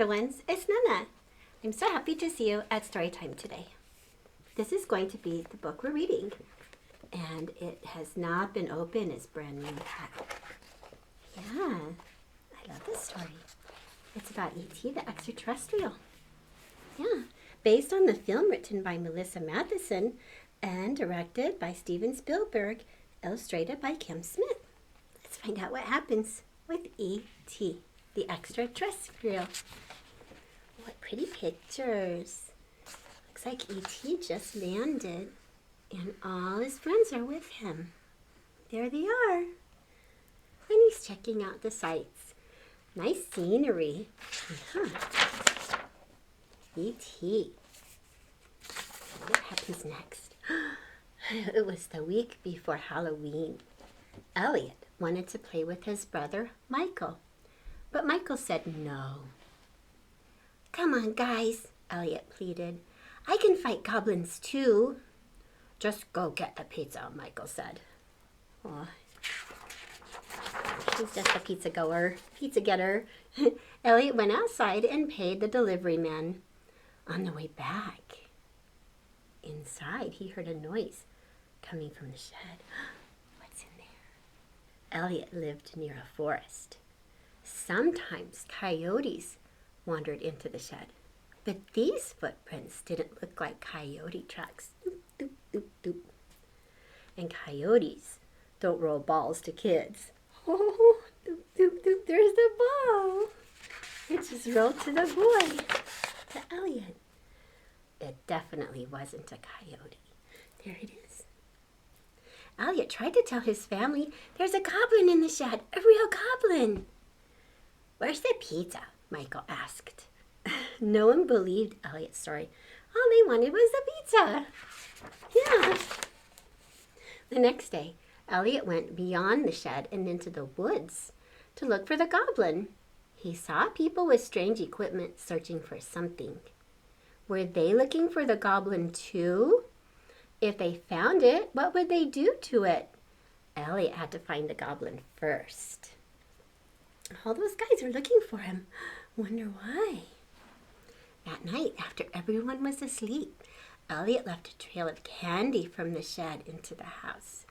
little ones, it's Nana. I'm so happy to see you at Storytime today. This is going to be the book we're reading, and it has not been opened. It's brand new. Yeah, I love this story. It's about E.T. the Extraterrestrial. Yeah, based on the film written by Melissa Mathison and directed by Steven Spielberg, illustrated by Kim Smith. Let's find out what happens with E.T. the Extraterrestrial. What pretty pictures. Looks like E.T. just landed and all his friends are with him. There they are. And he's checking out the sights. Nice scenery. E.T. What happens next? It was the week before Halloween. Elliott wanted to play with his brother, Michael. But Michael said no. Come on, guys, Elliott pleaded. I can fight goblins too. Just go get the pizza, Michael said. Aw. He's just a pizza getter. Elliott went outside and paid the delivery man. On the way back, inside, he heard a noise coming from the shed. What's in there? Elliott lived near a forest. Sometimes coyotes wandered into the shed, but these footprints didn't look like coyote tracks. Doop, doop, doop, doop. And coyotes don't roll balls to kids. Oh, doop, doop, doop, there's the ball. It just rolled to the boy, to Elliott. It definitely wasn't a coyote. There it is. Elliott tried to tell his family, there's a goblin in the shed, a real goblin. Where's the pizza? Michael asked. No one believed Elliott's story. All they wanted was the pizza. Yeah. The next day, Elliott went beyond the shed and into the woods to look for the goblin. He saw people with strange equipment searching for something. Were they looking for the goblin too? If they found it, what would they do to it? Elliott had to find the goblin first. All those guys were looking for him. Wonder why? That night, after everyone was asleep, Elliott left a trail of candy from the shed into the house,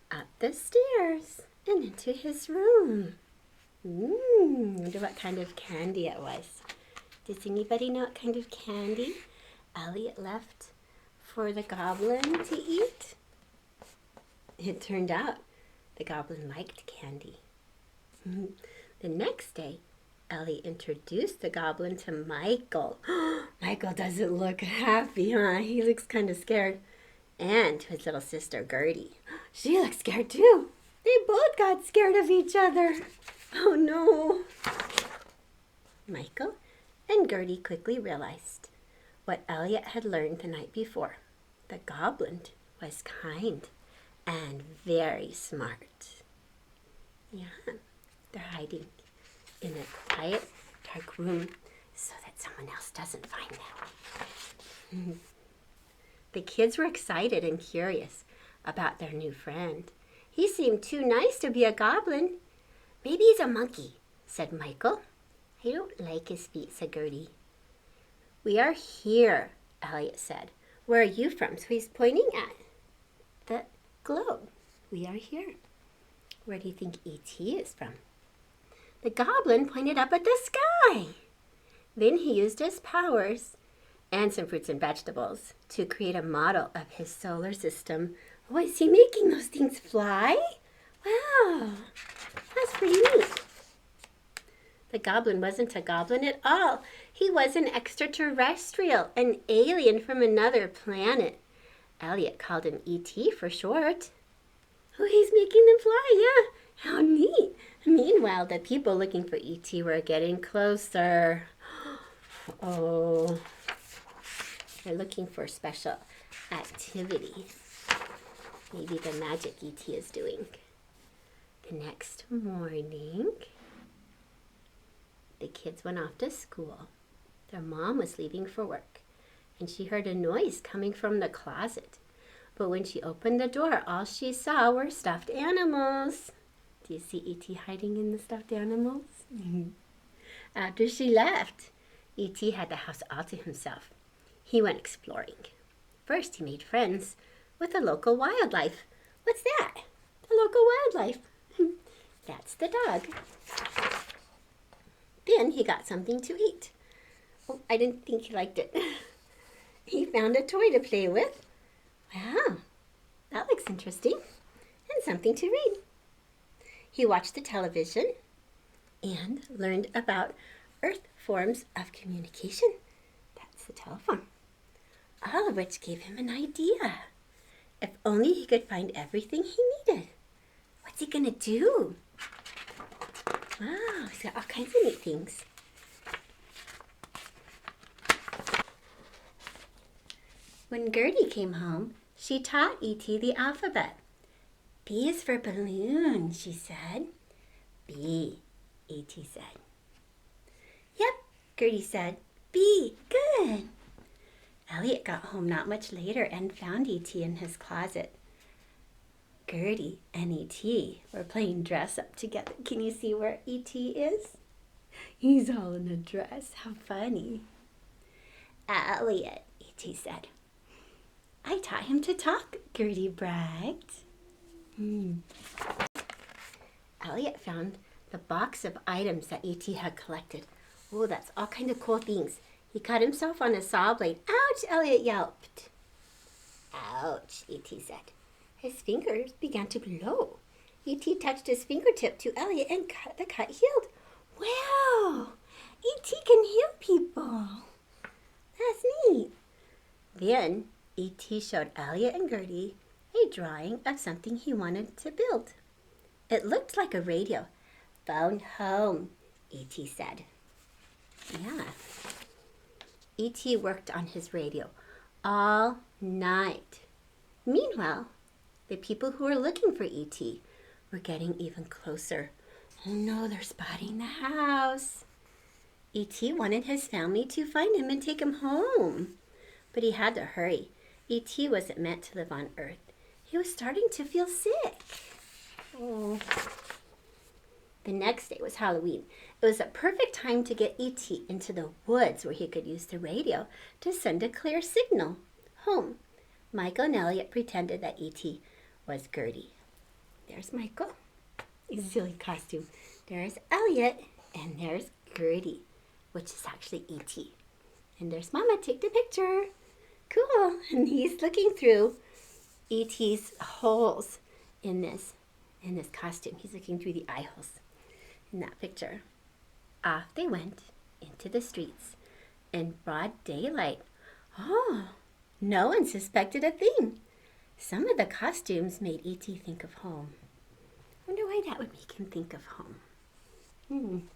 up the stairs, and into his room. Wonder what kind of candy it was. Does anybody know what kind of candy Elliott left for the goblin to eat? It turned out the goblin liked candy. The next day, Elliott introduced the goblin to Michael. Michael doesn't look happy, huh? He looks kind of scared. And to his little sister, Gertie. She looks scared too. They both got scared of each other. Oh no. Michael and Gertie quickly realized what Elliott had learned the night before. The goblin was kind and very smart. Yeah, they're hiding in a quiet, dark room so that someone else doesn't find them. The kids were excited and curious about their new friend. He seemed too nice to be a goblin. Maybe he's a monkey, said Michael. I don't like his feet, said Gertie. We are here, Elliott said. Where are you from? So he's pointing at the globe. We are here. Where do you think E.T. is from? The goblin pointed up at the sky. Then he used his powers and some fruits and vegetables to create a model of his solar system. Oh, is he making those things fly? Wow, that's pretty neat. The goblin wasn't a goblin at all. He was an extraterrestrial, an alien from another planet. Elliott called him E.T. for short. Oh, he's making them fly, yeah. How neat. Meanwhile, the people looking for E.T. were getting closer. Oh, they're looking for special activity. Maybe the magic E.T. is doing. The next morning, the kids went off to school. Their mom was leaving for work, and she heard a noise coming from the closet. But when she opened the door, all she saw were stuffed animals. Do you see E.T. hiding in the stuffed animals? After she left, E.T. had the house all to himself. He went exploring. First, he made friends with the local wildlife. What's that? The local wildlife. That's the dog. Then he got something to eat. Oh, I didn't think he liked it. He found a toy to play with. Wow, that looks interesting. And something to read. He watched the television and learned about Earth forms of communication. That's the telephone. All of which gave him an idea. If only he could find everything he needed. What's he gonna do? Wow, he's got all kinds of neat things. When Gertie came home, she taught E.T. the alphabet. B is for balloon, she said. B, E.T. said. Yep, Gertie said. B, good. Elliott got home not much later and found E.T. in his closet. Gertie and E.T. were playing dress up together. Can you see where E.T. is? He's all in a dress. How funny. Elliott, E.T. said. I taught him to talk, Gertie bragged. Elliott found the box of items that E.T. had collected. Oh, that's all kinds of cool things. He cut himself on a saw blade. Ouch, Elliott yelped. Ouch, E.T. said. His fingers began to glow. E.T. touched his fingertip to Elliott and the cut healed. Wow, E.T. can heal people. That's neat. Then E.T. showed Elliott and Gertie a drawing of something he wanted to build. It looked like a radio. Phone home, E.T. said. Yeah. E.T. worked on his radio all night. Meanwhile, the people who were looking for E.T. were getting even closer. Oh no, they're spotting the house. E.T. wanted his family to find him and take him home. But he had to hurry. E.T. wasn't meant to live on Earth. He was starting to feel sick. Oh. The next day was Halloween. It was a perfect time to get E.T. into the woods where he could use the radio to send a clear signal home. Michael and Elliott pretended that E.T. was Gertie. There's Michael, his silly costume. There's Elliott, and there's Gertie, which is actually E.T. And there's Mama, take the picture. Cool. And he's looking through E.T.'s holes in this costume. He's looking through the eye holes in that picture. Off they went into the streets in broad daylight. Oh, no one suspected a thing. Some of the costumes made E.T. think of home. I wonder why that would make him think of home.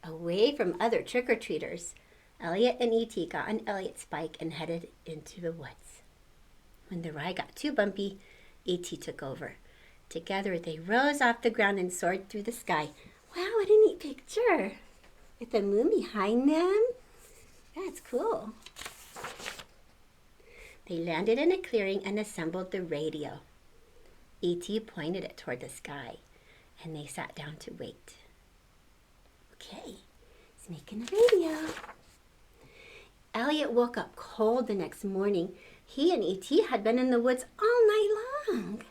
Away from other trick-or-treaters, Elliott and E.T. got on Elliott's bike and headed into the woods. When the ride got too bumpy, E.T. took over. Together, they rose off the ground and soared through the sky. Wow, what a neat picture. With the moon behind them. That's cool. They landed in a clearing and assembled the radio. E.T. pointed it toward the sky, and they sat down to wait. Okay, he's making the radio. Elliott woke up cold the next morning. He and E.T. had been in the woods all night long.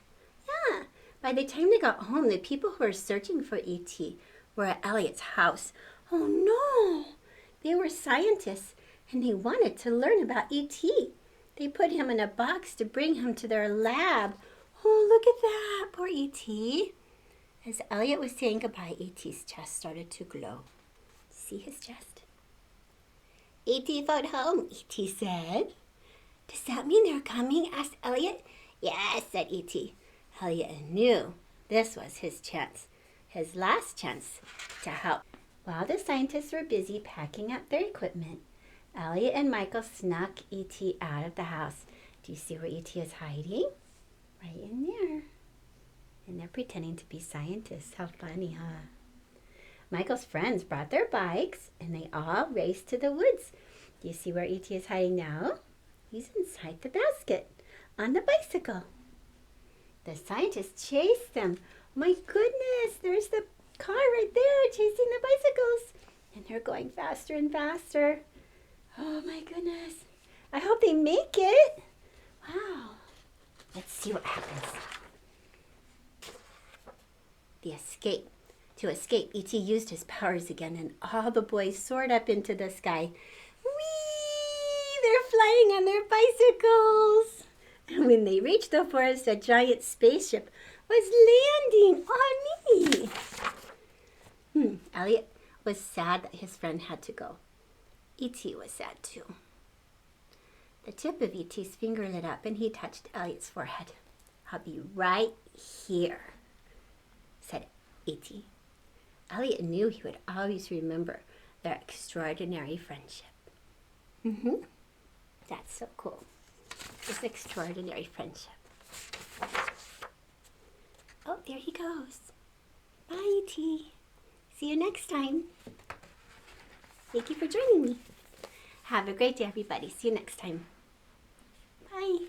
Yeah, by the time they got home, the people who were searching for E.T. were at Elliott's house. Oh no! They were scientists, and they wanted to learn about E.T. They put him in a box to bring him to their lab. Oh, look at that, poor E.T. As Elliott was saying goodbye, E.T.'s chest started to glow. See his chest? E.T. phoned home, E.T. said. Does that mean they're coming? Asked Elliott. Yes, said E.T. Elliott knew this was his chance, his last chance to help. While the scientists were busy packing up their equipment, Elliott and Michael snuck E.T. out of the house. Do you see where E.T. is hiding? Right in there. And they're pretending to be scientists. How funny, huh? Michael's friends brought their bikes, and they all raced to the woods. Do you see where E.T. is hiding now? He's inside the basket on the bicycle. The scientists chased them. My goodness, there's the car right there chasing the They're going faster and faster. Oh my goodness. I hope they make it. Wow. Let's see what happens. The escape. To escape, E.T. used his powers again, and all the boys soared up into the sky. Whee! They're flying on their bicycles. And when they reached the forest, a giant spaceship was landing on me. Elliott was sad that his friend had to go. E.T. was sad too. The tip of E.T.'s finger lit up and he touched Elliott's forehead. I'll be right here, said E.T. Elliott knew he would always remember their extraordinary friendship. That's so cool. This extraordinary friendship. Oh, there he goes. Bye, E.T. See you next time. Thank you for joining me. Have a great day, everybody. See you next time. Bye.